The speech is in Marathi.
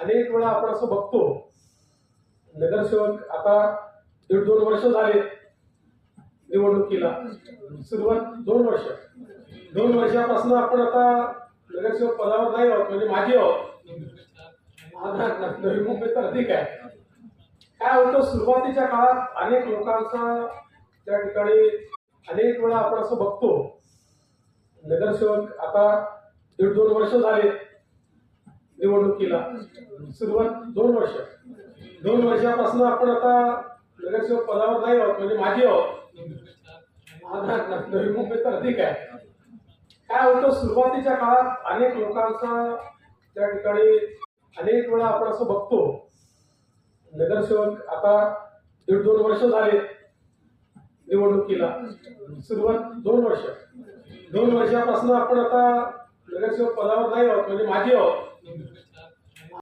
अनेक वेळा आपण असं बघतो, नगरसेवक आता 1.5-2 वर्ष झाले निवडणुकीला, सुरुवात 2 वर्षापासून आपण आता नगरसेवक पदावर नाही आहोत, म्हणजे माजी आहोत. नवी मुंबई तर अधिक आहे. काय होतं, सुरुवातीच्या काळात अनेक लोकांचा त्या ठिकाणी अनेक वेळा आपण असं बघतो, नगरसेवक आता 1.5-2 वर्ष झाले निवडणुकीला, सुरुवात 2 वर्षापासून आपण आता नगरसेवक पदावर नाही आहोत, म्हणजे माजी आहोत. नवी मुंबई तर अधिक आहे. काय होतं, सुरुवातीच्या काळात अनेक लोकांचा त्या ठिकाणी अनेक वेळा आपण असं बघतो, नगरसेवक आता 1.5-2 वर्ष झाले निवडणुकीला, सुरुवात 2 वर्षापासून आपण आता नगरसेवक पदावर नाही आहोत, म्हणजे माजी आहोत.